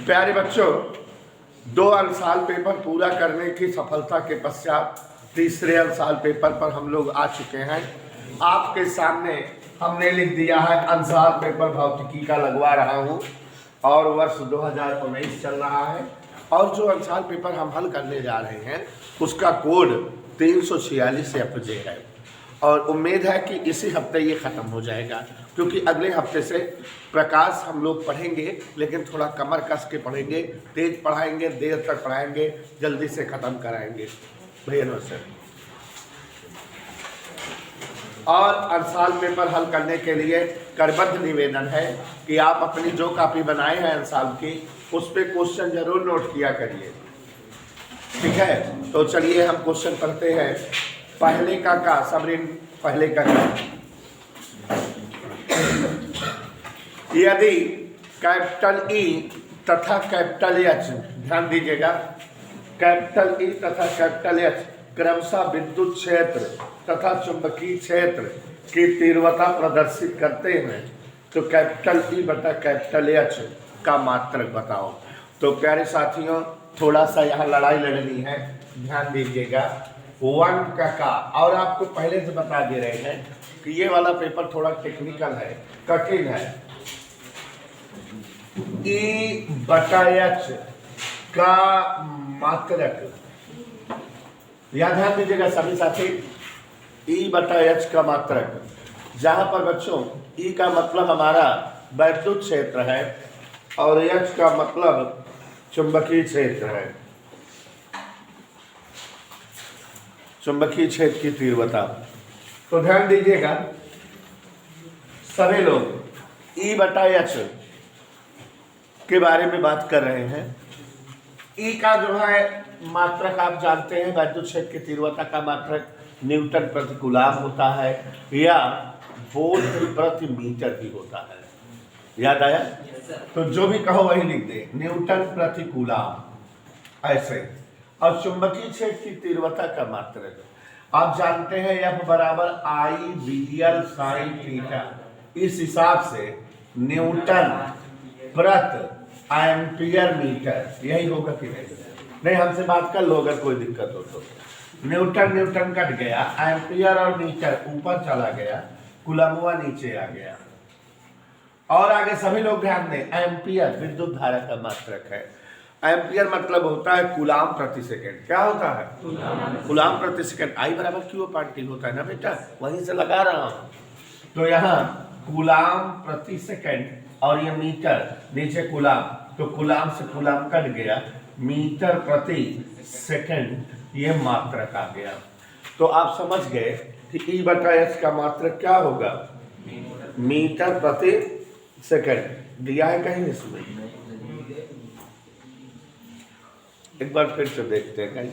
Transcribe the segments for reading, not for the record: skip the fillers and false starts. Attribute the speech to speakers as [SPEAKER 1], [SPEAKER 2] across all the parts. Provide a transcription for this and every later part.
[SPEAKER 1] प्यारे बच्चों, 2 साल पेपर पूरा करने की सफलता के पश्चात तीसरे साल पेपर पर हम लोग आ चुके हैं। आपके सामने हमने लिख दिया है अंशाल पेपर भौतिकी का लगवा रहा हूं और वर्ष 2019 चल रहा है और जो अंशाल पेपर हम हल करने जा रहे हैं उसका कोड 346 FJ है और उम्मीद है कि इसी हफ्ते ये ख़त्म हो जाएगा, क्योंकि अगले हफ्ते से प्रकाश हम लोग पढ़ेंगे, लेकिन थोड़ा कमर कस के पढ़ेंगे, तेज पढ़ाएंगे, देर तक पढ़ाएंगे, जल्दी से ख़त्म कराएंगे। भैया नमस्ते। और अंशाल पेपर हल करने के लिए करबद्ध निवेदन है कि आप अपनी जो कॉपी बनाए हैं अंशाल की उस पर क्वेश्चन जरूर नोट किया करिए, ठीक है। तो चलिए हम क्वेश्चन पढ़ते हैं। पहले का सबरीन, पहले का यदि कैपिटल ई तथा कैपिटल एच, ध्यान दीजिएगा, कैपिटल ई तथा कैपिटल एच क्रमशः विद्युत क्षेत्र तथा चुंबकीय क्षेत्र की तीव्रता प्रदर्शित करते हैं, तो कैपिटल ई बटा कैपिटल एच का मात्रक बताओ। तो प्यारे साथियों, थोड़ा सा यहाँ लड़ाई लड़नी है, ध्यान दीजिएगा। 1 का और आपको पहले से बता दे रहे हैं कि ये वाला पेपर थोड़ा टेक्निकल है, कठिन है। ई बटा एच का मात्रक, यहाँ ध्यान दीजिएगा सभी साथी, ई बटा एच का मात्रक, जहाँ पर बच्चों ई का मतलब हमारा वैद्युत क्षेत्र है और एच का मतलब चुंबकीय क्षेत्र है, चुंबकीय क्षेत्र की तीव्रता। तो ध्यान दीजिएगा सभी लोग ई बटा एच के बारे में बात कर रहे हैं। ई का जो है मात्रक आप जानते हैं, वैद्युत क्षेत्र की तीव्रता का मात्रक न्यूटन प्रति कूलम होता है या वोल्ट प्रति मीटर ही होता है। याद आया? तो जो भी कहो वही लिख दे, न्यूटन प्रति कूलम ऐसे। और चुंबकीय क्षेत्र की तीव्रता का मात्रक आप जानते हैं F बराबर I sin थीटा। इस हिसाब से न्यूटन प्रति एम्पियर मीटर, यही होगा कि नहीं हमसे बात कर लो अगर कोई दिक्कत हो तो। न्यूटन कट गया, एम्पियर और मीटर ऊपर चला गया, कूलम्बवा नीचे आ गया। और आगे सभी लोग ध्यान दें, एम्पियर विद्युत धारा का मात्रक है। एम्पियर मतलब होता है कूलम प्रति सेकंड। क्या होता है? कूलम प्रति सेकंड। आई बराबर क्यू पार्टी होता है ना बेटा, वहीं से लगा रहा हूं। तो यहाँ कूलम प्रति सेकंड और ये मीटर नीचे कूलम, तो कूलम से कूलम कट गया, मीटर प्रति सेकंड ये मात्रक आ गया। तो आप समझ गए कि ई बटा एच का मात्रक क्या होगा? मीटर प्रति सेकंड। दिया है कहीं इसमें? एक बार फिर से देखते हैं कहीं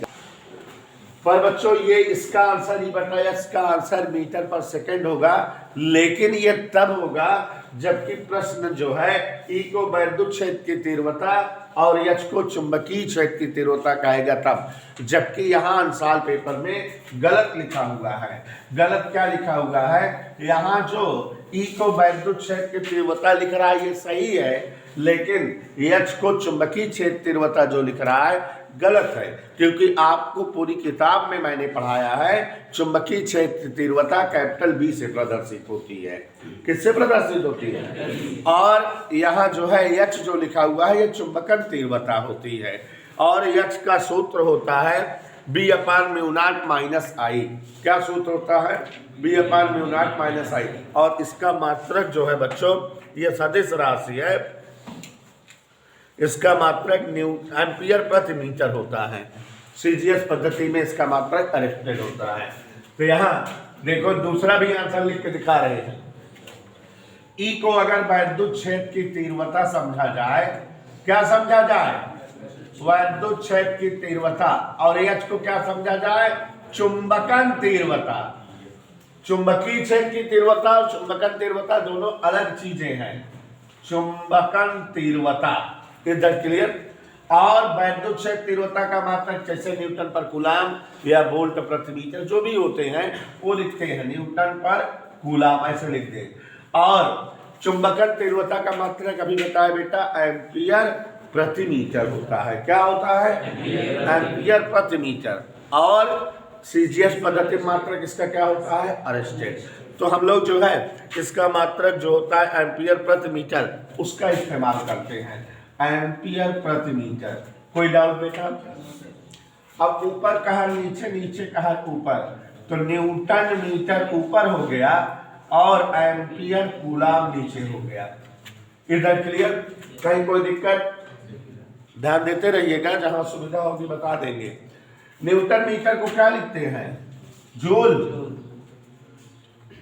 [SPEAKER 1] पर बच्चों, ये इसका आंसर ई बटा एच का आंसर मीटर पर सेकंड होगा, लेकिन ये तब होगा जबकि प्रश्न जो है ई को वैद्युत क्षेत्र की तीव्रता और एच को चुंबकीय क्षेत्र की तीव्रता कहेगा तब। जबकि यहाँ अंशाल पेपर में गलत लिखा हुआ है। गलत क्या लिखा हुआ है? यहाँ जो ई को वैद्युत क्षेत्र की तीव्रता लिख रहा है ये सही है, लेकिन एच को चुंबकीय क्षेत्र तीव्रता जो लिख रहा है गलत है, क्योंकि आपको पूरी किताब में मैंने पढ़ाया है चुंबकीय क्षेत्र तीव्रता कैपिटल बी से प्रदर्शित होती है। किससे प्रदर्शित होती है? और यहाँ जो है एच जो लिखा हुआ है ये चुंबकन तीव्रता होती है और एच का सूत्र होता है B/μ0 - क्या सूत्र होता है? B/μ0 - और इसका मात्रक जो है बच्चों ये सदिश राशि है, इसका मात्रक एम्पियर प्रति मीटर होता है। सीजीएस पद्धति में इसका मात्रक अरेस्टेड होता है। तो यहाँ देखो दूसरा भी आंसर लिख के दिखा रहे हैं। ई को अगर वैद्युत क्षेत्र की तीव्रता समझा जाए, क्या समझा जाए? वैद्युत क्षेत्र की तीव्रता, और एच को क्या समझा जाए? चुंबकन तीव्रता। चुंबकीय क्षेत्र की तीव्रता और चुंबकन तीव्रता दोनों अलग चीजें हैं। चुंबकन तीव्रता इधर क्लियर। और वैद्युत क्षेत्र तीव्रता का मात्रक जैसे न्यूटन पर कूलम या वोल्ट प्रति मीटर जो भी होते हैं वो लिखते हैं न्यूटन पर कूलम, ऐसे लिख दें। और चुंबकन तीव्रता का मात्रक अभी बताया बेटा एम्पियर प्रति मीटर होता है। क्या होता है? एम्पियर प्रति मीटर। और सीजीएस पद्धति मात्रक इसका क्या होता है? अरेस्टेड। तो हम लोग जो है इसका मात्रक जो होता है एम्पियर प्रति मीटर, उसका इस्तेमाल करते हैं, एम्पियर प्रति मीटर। कोई डाउट बेटा? अब ऊपर कहा नीचे, नीचे कहा ऊपर, तो न्यूटन मीटर ऊपर हो गया और एम्पियर कूलाम नीचे हो गया। इधर क्लियर? कहीं कोई दिक्कत? ध्यान देते रहिएगा, जहां सुविधा होगी बता देंगे। न्यूटन मीटर को क्या लिखते हैं? जूल।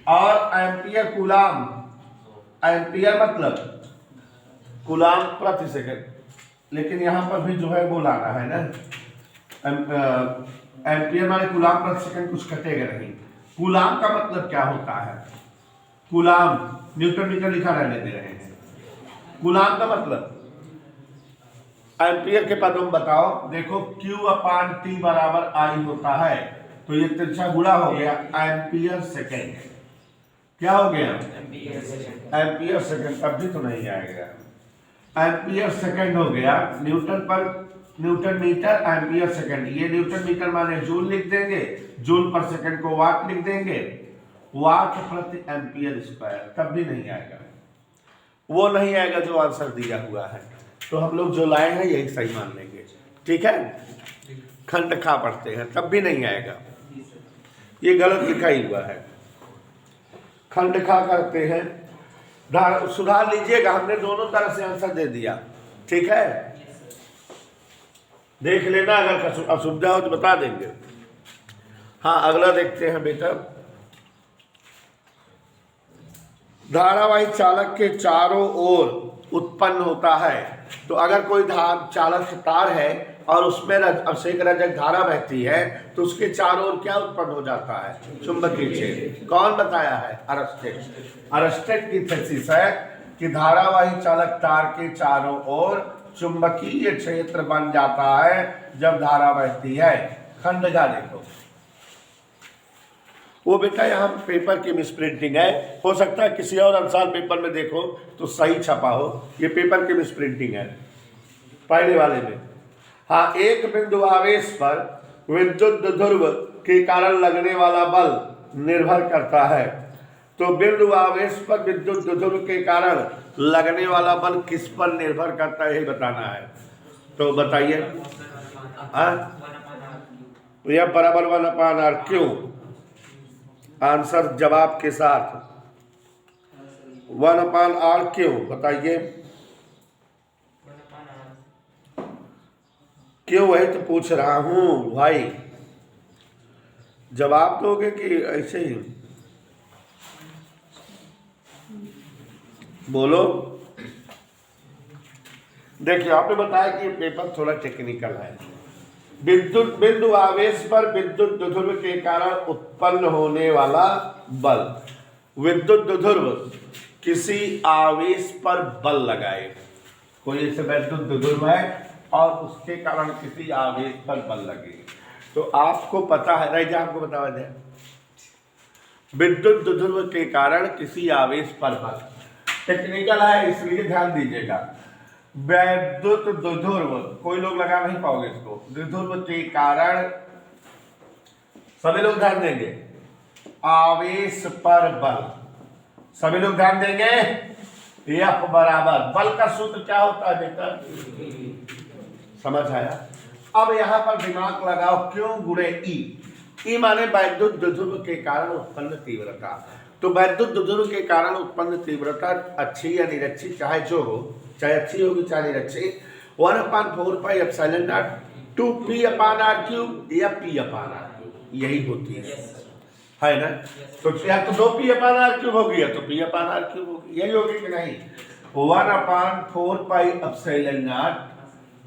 [SPEAKER 1] और एम्पियर कूलाम, एम्पियर मतलब कूलाम प्रति सेकंड, लेकिन यहां पर भी जो है वो लाना है ना, एम्पियर माने कूलाम प्रति सेकंड, कुछ कटेगा नहीं। कूलाम का मतलब क्या होता है? कूलाम, न्यूटन मीटर लिखा रहने दे रहे हैं। कूलाम का मतलब एम्पियर के पदों में बताओ। देखो Q/T बराबर I होता है, तो ये तिरछा गुणा हो गया एम्पियर सेकेंड। क्या हो गया? Ampere second. अब भी तो नहीं आएगा। एम्पियर सेकेंड हो गया। न्यूटन पर न्यूटन मीटर, एम्पियर सेकेंड। ये न्यूटन मीटर माने जूल लिख देंगे, जूल पर सेकंड को वाट लिख देंगे, वाट प्रति एम्पियर स्क्वायर। तब भी नहीं आएगा, वो नहीं आएगा जो आंसर दिया हुआ है। तो हम लोग जो लाए हैं यही सही मान लेंगे, ठीक है? खंड खा पढ़ते हैं तब भी नहीं आएगा, ये गलत लिखा ही हुआ है। खंड खा करते हैं, सुधार लीजिएगा। हमने दोनों तरह से आंसर दे दिया, ठीक है? देख लेना, अगर असुविधा हो तो बता देंगे। हाँ, अगला देखते हैं बेटा। धारावाही चालक के चारों ओर उत्पन्न होता है। तो अगर कोई चालक तार है और उसमें अवशेष रजक धारा बहती है, तो उसके चारों ओर क्या उत्पन्न हो जाता है? चुंबकीय क्षेत्र। कौन बताया है? अरस्टेड। अरस्टेड की थीसिस है कि धारावाही चालक तार के चारों ओर चुंबकीय क्षेत्र बन जाता है जब धारा बहती है। खंड का देखो, वो बेटा यहाँ पेपर की मिसप्रिंटिंग है, हो सकता है किसी और अनुसार पेपर में देखो तो सही छपा हो। ये पेपर की मिसप्रिंटिंग है पहले वाले में। हाँ, एक बिंदु आवेश पर विद्युत ध्रुव के कारण लगने वाला बल निर्भर करता है। तो बिंदु आवेश पर विद्युत ध्रुव के कारण लगने वाला बल किस पर निर्भर करता है, यही बताना है। तो बताइए। यह बराबर 1/r क्यों? आंसर जवाब के साथ 1/r क्यों बताइए? क्यों वही तो पूछ रहा हूं भाई, जवाब दोगे कि ऐसे ही बोलो? देखिए, आपने बताया कि ये पेपर थोड़ा टेक्निकल है। विद्युत बिंदु आवेश पर विद्युत ध्रुव के कारण उत्पन्न होने वाला बल। विद्युत ध्रुव किसी आवेश पर बल लगाए, कोई ऐसे विद्युत ध्रुव है और उसके कारण किसी आवेश पर बल लगे, तो आपको पता है, नहीं आपको बता दें, विद्युत ध्रुव के कारण किसी आवेश पर बल। टेक्निकल है इसलिए ध्यान दीजिएगा। विद्युत ध्रुव, कोई लोग लगा नहीं पाओगे इसको, ध्रुव के कारण, सभी लोग ध्यान देंगे, आवेश पर बल, सभी लोग ध्यान देंगे। F बराबर, बल का सूत्र क्या होता है बेटा? समझ आया? अब यहां पर दिमाग लगाओ, क्यों गुणे E। E माने वैद्युत ध्रुव के कारण उत्पन्न तीव्रता। तो वैद्युत ध्रुव के कारण उत्पन्न तीव्रता अच्छी या निरक्षी चाहे जो हो, चाहे अच्छी होगी चाहे निरक्षी, 1/4πε0 2p/r³ या p/r³, यही होती है ना? तो या तो 2p/r³ होगी या तो p/r³ होगी, यही होगी कि नहीं? 1/4πε0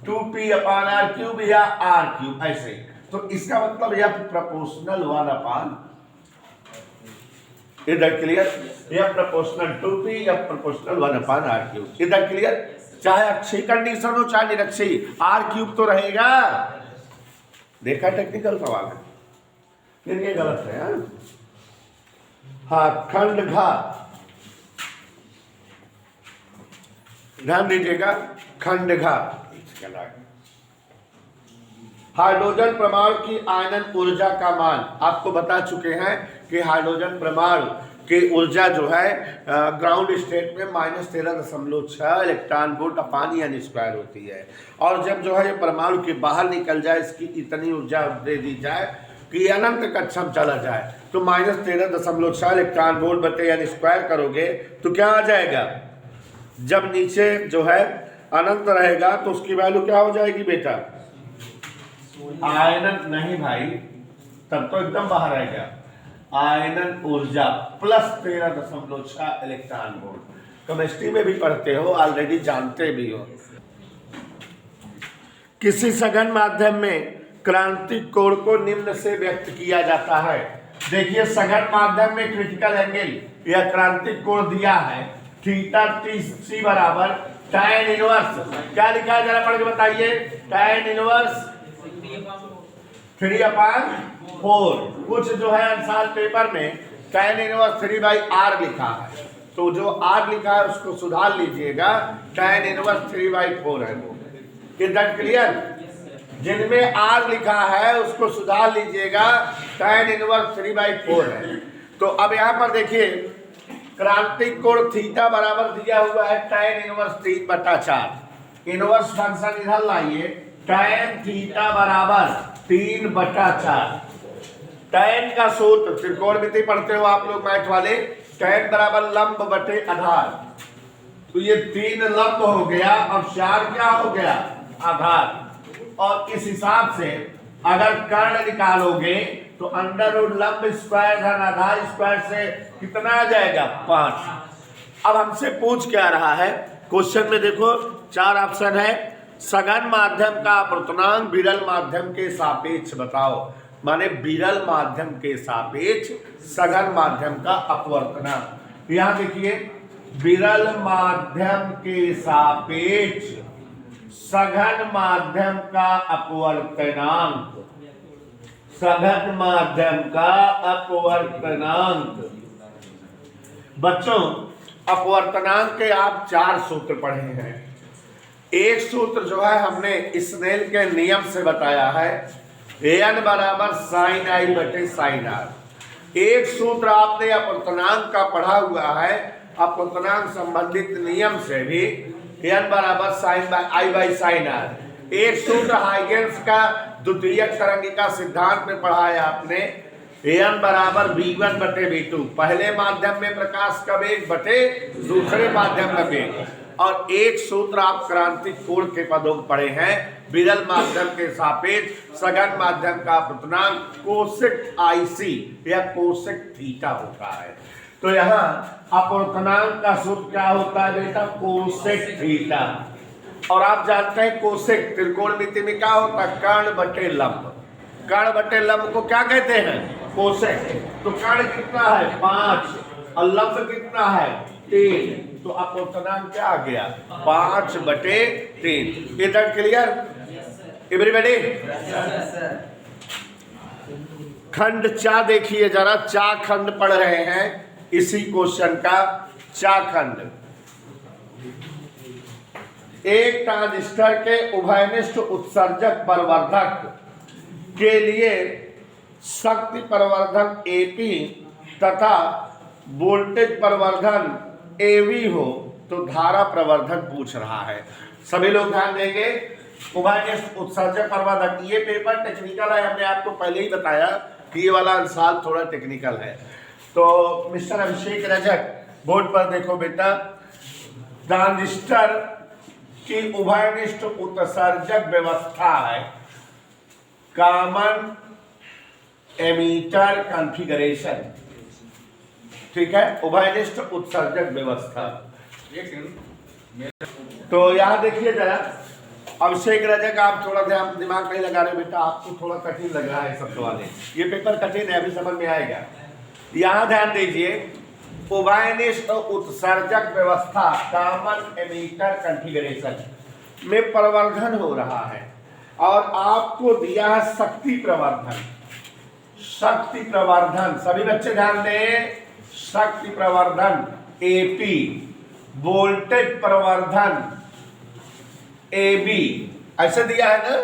[SPEAKER 1] 2p/r³ या r³ ऐसे। तो इसका मतलब यह प्रोपोर्शनल 1/, इधर क्लियर? या प्रोपोर्शनल 2p या प्रोपोर्शनल 1/r³, इधर क्लियर? चाहे अच्छी कंडीशन हो चाहे निरक्षी, r³ तो रहेगा। देखा, टेक्निकल सवाल है, लेकिन ये गलत है। हाँ, खंड घा, ध्यान दीजिएगा, खंड घा निकल आएगा। हाइड्रोजन परमाणु की आयनन ऊर्जा का मान आपको बता चुके हैं कि हाइड्रोजन परमाणु की ऊर्जा जो है ग्राउंड स्टेट में -13.6 इलेक्ट्रॉन वोल्ट अपान एन स्क्वायर होती है, और जब जो है ये परमाणु के बाहर निकल जाए, इसकी इतनी ऊर्जा दे दी जाए कि अनंत कक्षम चला जाए, तो -13.6 इलेक्ट्रॉन वोल्ट बटे एन स्क्वायर करोगे तो क्या आ जाएगा। जब नीचे जो है अनंत रहेगा तो उसकी वैल्यू क्या हो जाएगी बेटा, आयनन नहीं भाई, तब तो एकदम बाहर आएगा, आयनन ऊर्जा प्लस 13.6 इलेक्ट्रॉन वोल्ट। केमिस्ट्री में भी पढ़ते हो, ऑलरेडी जानते भी हो। किसी सघन माध्यम में क्रांतिक कोण को निम्न से व्यक्त किया जाता है। देखिए सघन माध्यम में क्रिटिकल एंगल या क्रांतिक कोण दिया है थीटा टी बराबर tan इनवर्स, क्या लिखा है जरा पढ़ के बताइए, tan इनवर्स 3/4। कुछ जो है अंशाल पेपर में tan इनवर्स 3/r लिखा है, तो जो r लिखा है उसको सुधार लीजिएगा, tan इनवर्स 3/4 है वो। Is that clear? जिनमें r लिखा है उसको सुधार लीजिएगा, tan इनवर्स 3/4 है। तो अब यहाँ पर देखिए क्रांतिक कोण थीटा बराबर दिया हुआ है tan इनवर्स 3/4। इनवर्स फंक्शन इधर लाइए, tan थीटा बराबर 3/4। tan का सूत्र त्रिकोणमिति पढ़ते हो आप लोग मैथ वाले, tan बराबर लंब बटे आधार, तो ये 3 लंब हो गया और 4 क्या हो गया, आधार। और इस हिसाब से अगर कर्ण निकालोगे तो अंडर रूट लंब स्क्वायर धन आधार स्क्वायर से कितना आ जाएगा, 5। अब हमसे पूछ क्या रहा है क्वेश्चन में, देखो 4 ऑप्शन है। सघन माध्यम का अपवर्तनांक विरल माध्यम के सापेक्ष बताओ, माने विरल माध्यम के सापेक्ष सघन माध्यम का अपवर्तनांक। यहां देखिए विरल माध्यम के सापेक्ष सघन माध्यम का अपवर्तनांक, सघन माध्यम का अपवर्तनांक। बच्चों अपवर्तनांक के आप 4 सूत्र पढ़े हैं। एक सूत्र जो है हमने स्नेल के नियम से बताया है, n बराबर साइन आई बटे साइन आर। एक सूत्र आपने अपवर्तनांक का पढ़ा हुआ है, अपवर्तनांक संबंधित नियम से भी, n बराबर sine i by sine r. एक सूत्र हाइगेंस का द्वितीयक तरंगिका सिद्धांत में पढ़ा है आपने, n बराबर v1 बटे v2, पहले माध्यम में प्रकाश का वेग बटे दूसरे माध्यम का वेग। और एक सूत्र आप क्रांतिक कोण के पदों में पढ़े हैं, विरल माध्यम के सापेक्ष सघन माध्यम का अपवर्तनांक कोसेक आईसी या कोसेक थीटा होता है। तो यहाँ अपवर्तनांक का सूत्र क्या होता है बेटा, कोसेक थीटा। और आप जानते हैं कोसेक त्रिकोणमिति में क्या होता है, कर्ण बटे लंब। कर्ण बटे लंब को क्या कहते हैं, कोसेक। तो कर्ण कितना है, 5, और लंब कितना है, 3। तो अपवर्तनांक क्या आ गया, 5/3। Is that clear everybody? खंड चा देखिए जरा, चा खंड पढ़ रहे हैं इसी क्वेश्चन का, चा खंड। एक ट्रांजिस्टर के उभयनिष्ठ उत्सर्जक प्रवर्धक के लिए शक्ति प्रवर्धन AP तथा वोल्टेज प्रवर्धन AV हो तो धारा प्रवर्धन पूछ रहा है। सभी लोग ध्यान देंगे, उभयनिष्ठ उत्सर्जक प्रवर्धक, ये पेपर टेक्निकल है, हमने आपको पहले ही बताया कि ये वाला अंशाल थोड़ा टेक्निकल है। तो मिस्टर अभिषेक रजक बोर्ड पर देखो बेटा, ट्रांजिस्टर की उभयनिष्ठ उत्सर्जक व्यवस्था है कॉमन एमीटर कॉन्फ़िगरेशन, ठीक है, उभयनिष्ठ उत्सर्जक व्यवस्था। तो यहाँ देखिए जरा अभिषेक रजक, आप थोड़ा ध्यान दिमाग नहीं लगा रहे बेटा, आपको थोड़ा कठिन लग रहा है सब सवाल, ये पेपर कठिन है, अभी समझ में आएगा। यहाँ ध्यान दीजिए, उभयनिष्ठ उत्सर्जक व्यवस्था कॉमन एमीटर कॉन्फ़िगरेशन में प्रवर्धन हो रहा है, और आपको दिया है शक्ति प्रवर्धन। शक्ति प्रवर्धन, सभी बच्चे ध्यान दें, शक्ति प्रवर्धन AP, वोल्टेज प्रवर्धन AB, ऐसे दिया है ना।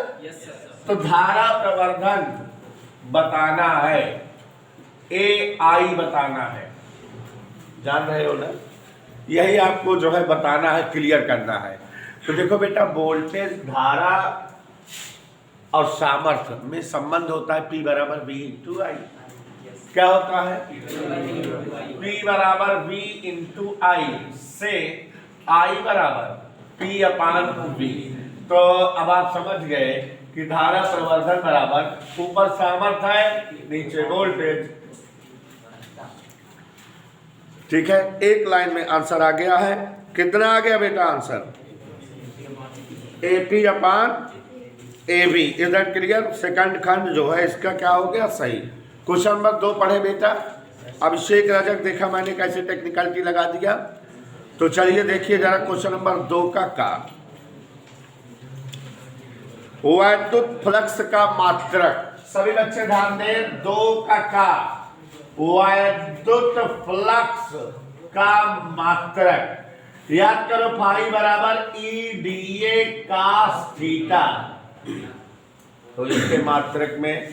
[SPEAKER 1] तो धारा प्रवर्धन बताना है, AI बताना है, जान रहे हो ना, यही आपको जो है बताना है, क्लियर करना है। तो देखो बेटा, वोल्टेज, धारा और सामर्थ्य में संबंध होता है P बराबर V इंटू आई। क्या होता है? P बराबर V इंटू आई से I बराबर P अपान V। तो अब आप समझ गए कि धारा प्रवर्धन बराबर ऊपर सामर्थ्य है, नीचे वोल्टेज। ठीक है, एक लाइन में आंसर आ गया है। कितना आ गया बेटा answer? AP upon AB। Is that clear? Second खंड जो है इसका क्या हो गया? सही। क्वेश्चन नंबर 2 पढ़े बेटा। अभिषेक रजक, देखा मैंने कैसे टेक्निकलिटी लगा दिया। तो चलिए देखिए जरा क्वेश्चन नंबर 2 का वैद्युत फ्लक्स का मात्रक। सभी बच्चे ध्यान दें, 2 का वैद्युत फ्लक्स का मात्रक। याद करो, फाई बराबर EDA cos थीटा। तो इसके मात्रक में,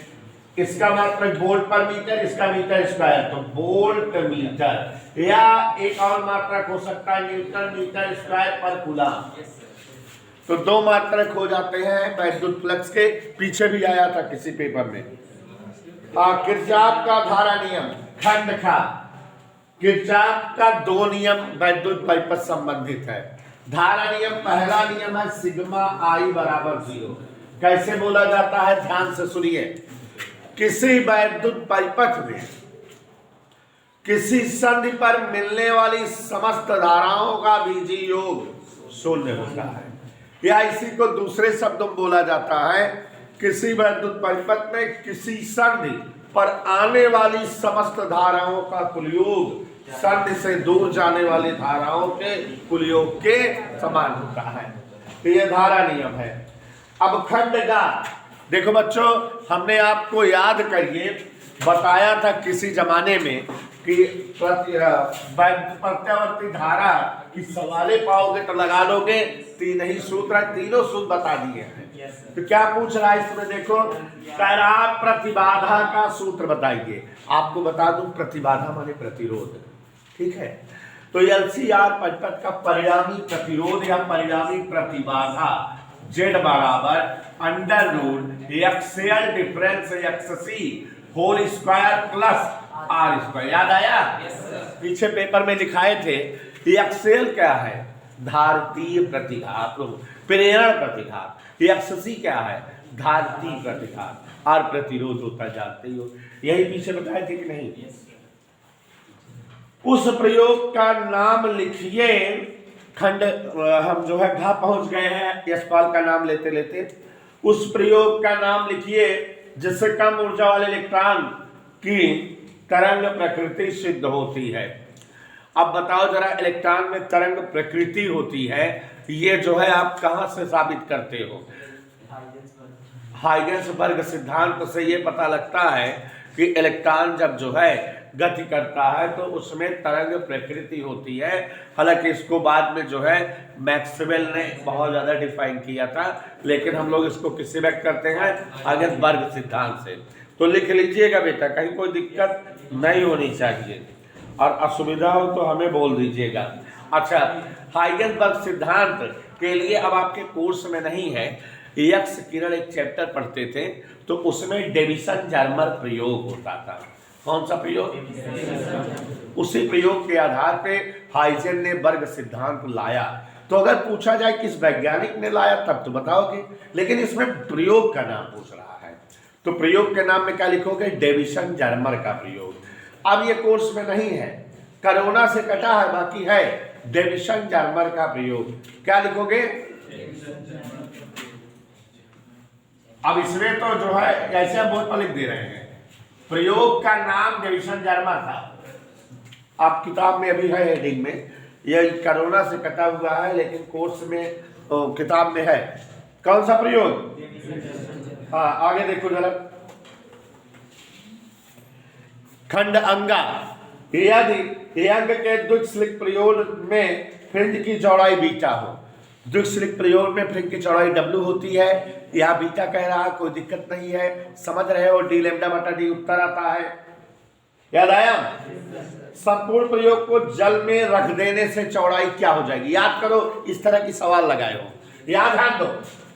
[SPEAKER 1] इसका मात्रक वोल्ट पर मीटर, इसका मीटर स्क्वायर, तो वोल्ट मीटर, या एक और मात्रक हो सकता है न्यूटन मीटर स्क्वायर पर कूलम। तो 2 मात्रक हो जाते हैं वैद्युत फ्लक्स के। पीछे भी आया था किसी पेपर में। किरचॉफ का धारा नियम, खंड का किरचॉफ का 2 नियम वैद्युत परिपथ संबंधित है। धारा नियम, पहला नियम है सिग्मा I बराबर 0। कैसे बोला जाता है? ध्यान से सुनिए। किसी वैद्युत परिपथ में किसी संधि पर मिलने वाली समस्त धाराओं का बीजीय योग 0 होता है, या इसी को दूसरे शब्दों में बोला जाता है, किसी वैद्युत परिपथ में किसी संधि पर आने वाली समस्त धाराओं का कुल योग संधि से दूर जाने वाली धाराओं के कुल योग के समान होता है। तो ये धारा नियम है। अब खंड का देखो बच्चों, हमने आपको याद करिए बताया था किसी जमाने में कि प्रत्यावर्ती धारा की सवाले पाओगे तो लगा लोगे। 3 ही सूत्र, तीनों सूत्र बता दिए हैं। तो क्या पूछ रहा है इसमें? देखो, तैराक प्रतिबाधा का सूत्र बताइए। आपको बता दूं, प्रतिबाधा माने प्रतिरोध। ठीक है, तो LCR परिपथ का परिणामी प्रतिरोध या परिणामी प्रतिबाधा Z बराबर √XL difference XC whole square plus R square. याद आया? पीछे पेपर में लिखाए थे। XL क्या है? धारतीय प्रतिघात, प्रेरण प्रतिघात। XC क्या है? धारतीय प्रतिघात। R प्रतिरोध होता, जानते हो, यही पीछे बताए थे कि नहीं? उस प्रयोग का नाम लिखिए। खंड हम जो है घा पहुंच गए हैं, यशपाल का नाम लेते लेते। उस प्रयोग का नाम लिखिए जिससे कम ऊर्जा वाले इलेक्ट्रॉन की तरंग प्रकृति सिद्ध होती है। अब बताओ जरा, इलेक्ट्रॉन में तरंग प्रकृति होती है, ये जो है आप कहां से साबित करते हो? हाइगेंसबर्ग सिद्धांत से ये पता लगता है कि इलेक्ट्रॉन जब जो है गति करता है तो उसमें तरंग प्रकृति होती है। हालांकि इसको बाद में जो है मैक्सवेल ने बहुत ज्यादा डिफाइन किया था, लेकिन हम लोग इसको किससे व्यक्त करते हैं? हाइगेंसबर्ग सिद्धांत से। तो लिख लीजिएगा बेटा, कहीं कोई दिक्कत नहीं होनी चाहिए, और असुविधा हो तो हमें बोल दीजिएगा। अच्छा, हाइगेंसबर्ग सिद्धांत के लिए अब आपके कोर्स में नहीं है, यक्स किरण एक चैप्टर पढ़ते थे, तो उसमें डेविसन जर्मर प्रयोग होता था। कौन सा प्रयोग? उसी प्रयोग के आधार पे हाइजेन ने वर्ग सिद्धांत लाया। तो अगर पूछा जाए किस वैज्ञानिक ने लाया तब तो बताओगे, लेकिन इसमें प्रयोग का नाम पूछ रहा है, तो प्रयोग के नाम में क्या लिखोगे? डेविसन जर्मर का प्रयोग। अब ये कोर्स में नहीं है, कोरोना से कटा है, बाकी है डेविसन जर्मर का प्रयोग। क्या लिखोगे? अब इसमें तो जो है ऐसे हम बोर्ड पर लिख दे रहे हैं, प्रयोग का नाम डेविसन जर्मर था। आप किताब में अभी है हेडिंग में, यह कोरोना से कटा हुआ है, लेकिन कोर्स में किताब में है। कौन सा प्रयोग? हाँ, आगे देखो जरा। खंड अंगा, यदि अंग के द्विस्लिक प्रयोग में फ्रिंज की चौड़ाई बीटा हो, द्विस्लिक प्रयोग में फ्रिंज की चौड़ाई W होती है। यहाँ बीटा कह रहा है, कोई दिक्कत नहीं है, समझ रहे हो। डी लैम्डा बटा डी उत्तर आता है, याद आया। संपूर्ण प्रयोग को जल में रख देने से चौड़ाई क्या हो जाएगी, याद करो। इस तरह की सवाल लगाए हो, याद ध्यान दो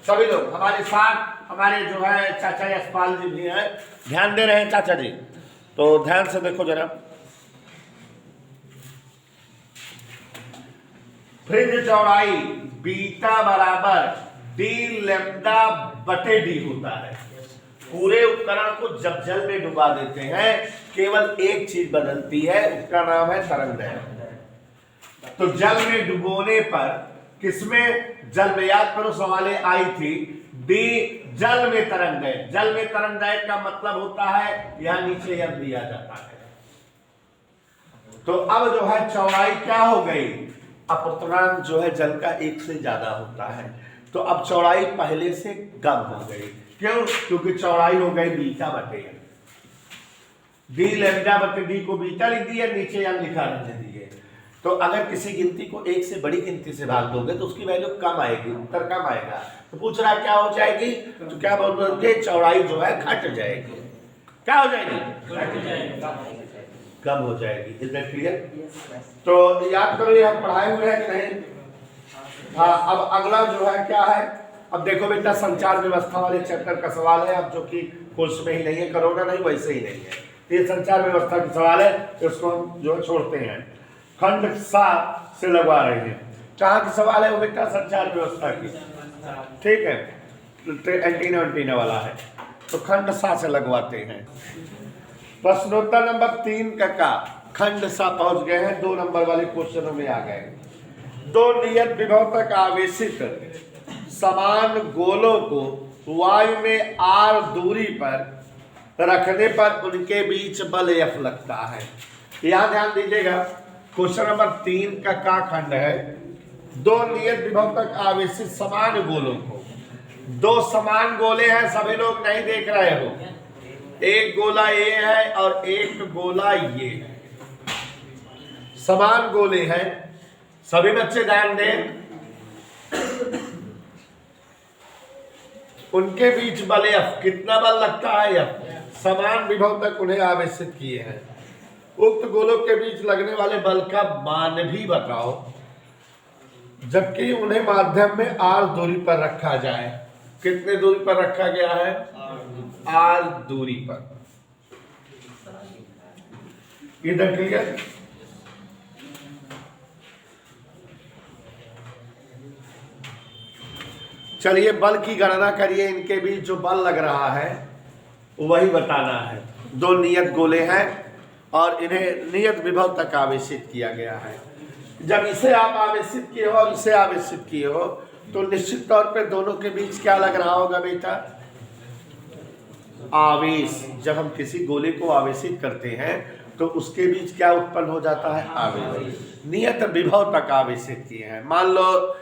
[SPEAKER 1] सभी लोग। हमारे साथ हमारे जो है चाचा यशपाल जी भी हैं, ध्यान दे रहे हैं चाचा जी, तो ध्यान से देखो जरा। फ्रिंज चौड़ाई बीटा बराबर डी लैम्डा बटे डी होता है। पूरे उपकरण को जब जल में डुबा देते हैं, केवल एक चीज बदलती है, उसका नाम है तरंगदैर्घ्य। तो जल में डुबोने पर किसमें, जल में, याद करो सवालें आई थी, डी जल में तरंगदैर्घ्य। जल में तरंगदैर्घ्य का मतलब होता है यहां नीचे यह दिया जाता है। तो अब जो है चौड़ाई क्या हो गई, अपवर्तनांक जो है जल का एक से ज्यादा होता है, तो अब चौड़ाई पहले से कम हो गई। क्यों, क्योंकि चौड़ाई हो गई बीटा बटे डी लैम्डा बटे डी को बीटा लिख दिया, नीचे यहां लिखा रहने दिए। तो अगर किसी गिनती को एक से बड़ी गिनती से भाग दोगे तो उसकी वैल्यू कम आएगी, उत्तर कम आएगा। तो पूछ रहा क्या हो जाएगी, तो क्या बोलोगे, चौड़ाई जो है घट जाएगी। क्या हो जाएगी, कम हो जाएगी। Is that clear? तो याद करो, ये हम पढ़ाए हुए हैं कि नहीं। हाँ, अब अगला जो है क्या है, अब देखो बेटा संचार व्यवस्था वाले चैप्टर का सवाल है, अब जो कि कोर्स में ही नहीं है, कोरोना नहीं वैसे ही नहीं है, ये संचार व्यवस्था का सवाल है, इसको हम जो छोड़ते हैं। खंड 7 से लगवा रहे हैं। कहाँ की सवाल है वो बेटा, संचार व्यवस्था की, ठीक है, एंटीना वाला है, तो खंड 7 से लगवाते हैं। प्रश्नोत्तर नंबर 3 का खंड 7 पहुंच गए हैं, 2 नंबर वाले क्वेश्चनों में आ गए। दो नियत विभव तक आवेशित समान गोलों को वायु में r दूरी पर रखने पर उनके बीच बल F लगता है। यहां ध्यान दीजिएगा, क्वेश्चन नंबर 3 का खंड है, दो नियत विभव तक आवेशित समान गोलों को, दो समान गोले हैं, सभी लोग नहीं देख रहे हो, एक गोला ये है और एक गोला ये है, समान गोले हैं, सभी बच्चे ध्यान दें। उनके बीच बल F, कितना बल लगता है F, समान विभव तक उन्हें आवेशित किए हैं। उक्त गोलों के बीच लगने वाले बल का मान भी बताओ, जबकि उन्हें माध्यम में r दूरी पर रखा जाए। कितने दूरी पर रखा गया है, r दूरी पर। इधर क्लियर? चलिए बल की गणना करिए, इनके बीच जो बल लग रहा है वही बताना है। दो नियत गोले हैं और इन्हें नियत विभव तक आवेशित किया गया है। जब इसे आप आवेशित किए हो और इसे आवेशित किए हो तो निश्चित तौर पे दोनों के बीच क्या लग रहा होगा बेटा, आवेश। जब हम किसी गोले को आवेशित करते हैं तो उसके बीच क्या उत्पन्न हो जाता है, आवेश। नियत विभव तक आवेशित किए हैं, मान लो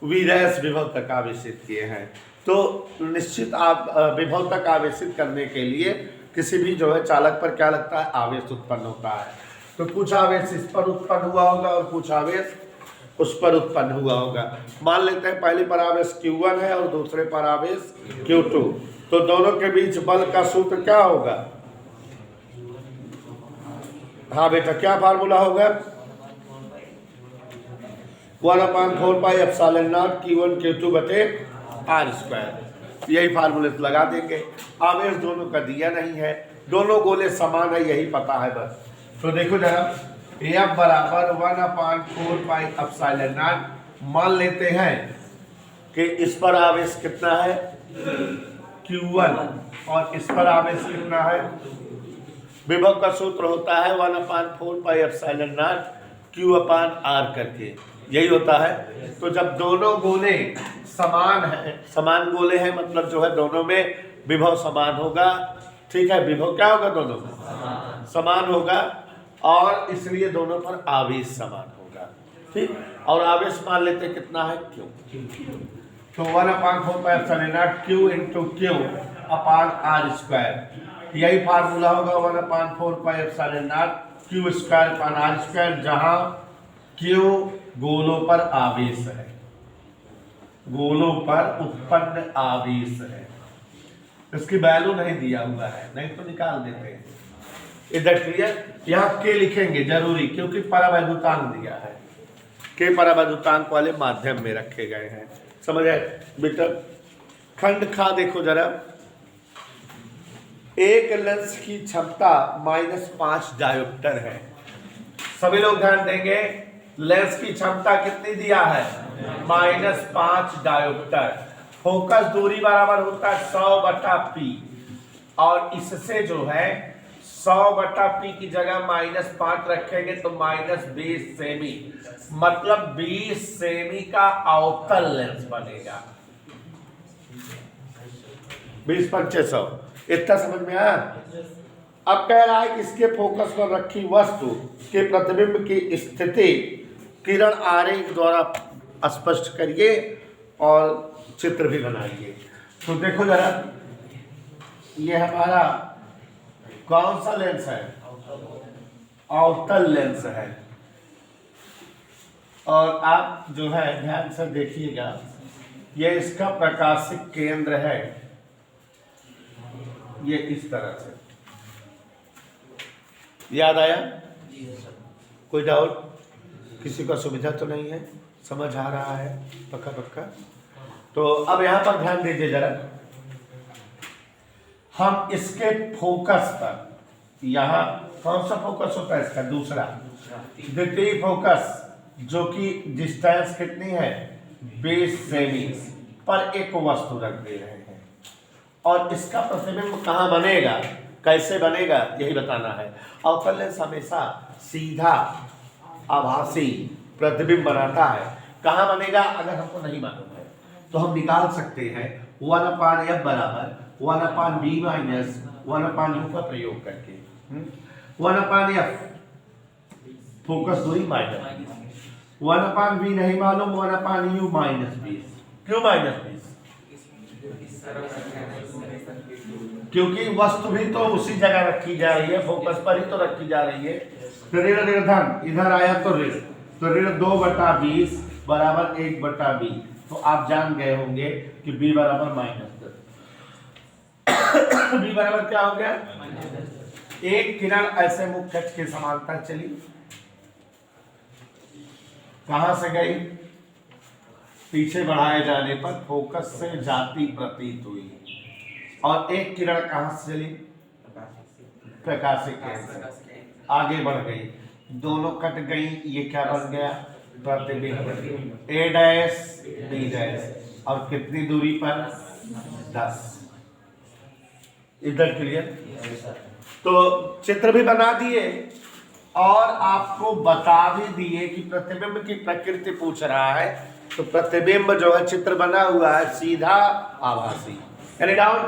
[SPEAKER 1] विरस विभव तक आवेशित किए हैं, तो निश्चित आप विभव तक आवेशित करने के लिए किसी भी जो है चालक पर क्या लगता है, आवेश उत्पन्न होता है। तो कुछ आवेश इस पर उत्पन्न हुआ होगा और कुछ आवेश उस पर उत्पन्न हुआ होगा। मान लेते हैं पहले पर आवेश Q1 है और दूसरे पर आवेश Q2, तो दोनों के बीच बल का सूत्र क्या होगा, हाँ बेटा क्या फार्मूला होगा, 1/4 pi epsilon not Q1 Q2 बटे r²। यही फार्मूले लगा देंगे। आवेश दोनों का दिया नहीं है, दोनों गोले समान है, यही पता है बस। तो देखो जरा, F बराबर 1/4 पाई एप्सिलॉन नॉट, मान लेते हैं कि इस पर आवेश कितना है Q1 और इस पर आवेश कितना है, विभव का सूत्र होता है 1/4 पाई एप्सिलॉन नॉट Q/r करके, यही होता है। तो जब दोनों गोले समान हैं, समान गोले हैं मतलब जो है दोनों में विभव समान होगा, ठीक है, विभव क्या होगा, दोनों में समान होगा और इसलिए दोनों पर आवेश समान होगा, ठीक। और आवेश मान लेते कितना है, Q। तो 1/4 pi epsilon not Q into Q/r², यही फार्मूला होगा 1/4 पाई एप्सिलॉन नॉट Q²/r², जहां Q गोलों पर आवेश है। गोलों पर उत्पन्न आवेश है। इसकी वैल्यू नहीं दिया हुआ है, नहीं तो निकाल देते हैं। इधर क्लियर? यहाँ के लिखेंगे जरूरी, क्योंकि परावैद्युतांक दिया है। के परावैद्युतांक वाले माध्यम में रखे गए हैं। समझ आए बेटा? खंड खा देखो जरा। एक लेंस की क्षमता -5 डायोप्टर है। सभी लोग ध्यान देंगे, लेंस की क्षमता कितनी दिया है? -5 डायोप्टर। फोकस दूरी बराबर होता है 100/p, और इससे जो है 100/p की जगह -5 रखेंगे तो -20 सेमी, मतलब 20 सेमी का अवतल लेंस बनेगा। 20/500 इतना समझ में आया? अब कह रहा है कि इसके फोकस पर रखी वस्तु के प्रतिबिंब की स्थिति किरण आरेख द्वारा स्पष्ट करिए और चित्र भी बनाइए। तो देखो जरा, ये हमारा कौन सा लेंस है? अवतल लेंस है। और आप जो है ध्यान से देखिएगा, ये इसका प्रकाशिक केंद्र है, ये इस तरह से। याद आया? कोई डाउट? किसी को सुविधा तो नहीं है? समझ आ रहा है पक्का पक्का? तो अब यहां पर ध्यान दीजिए जरा, हम इसके फोकस पर, यहां कौन सा फोकस होता है इसका? दूसरा, द्वितीय फोकस, जो कि डिस्टेंस कितनी है? 20 सेमी पर एक वस्तु रख दे रहे हैं, और इसका प्रतिबिंब कहां बनेगा, कैसे बनेगा, यही बताना है। अवतल लेंस हमेशा सीधा आभासी प्रतिबिंब बनाता है। कहां बनेगा अगर हमको नहीं मालूम है तो हम निकाल सकते हैं 1/f बराबर 1/b माइनस 1/u का प्रयोग करके। 1/f फोकस दूरी माइनस, 1/v नहीं मालूम, 1/u -20। क्यों -20? क्योंकि वस्तु भी तो उसी जगह रखी जा रही है, फोकस पर ही तो रखी जा रही है। तो ऋण धन इधर आया तो ऋण, तो ऋण 2/20 बराबर 1/b। तो आप जान गए होंगे कि b बराबर -10। b बराबर क्या हो गया? एक किरण ऐसे मुख्य अक्ष के समांतर चली, कहां से गई? पीछे बढ़ाए जाने पर फोकस से जाती प्रतीत हुई, और एक किरण कहां से चली? प्रकाशिक केंद्र से आगे बढ़ गई, दोनों कट गई, ये क्या बन गया? प्रतिबिंब। a डैश b डैश, और कितनी दूरी पर? 10। इधर क्लियर? तो चित्र भी बना दिए और आपको बता भी दिए कि प्रतिबिंब की प्रकृति पूछ रहा है, तो प्रतिबिंब जो है चित्र बना हुआ है सीधा आभासी। Any doubt?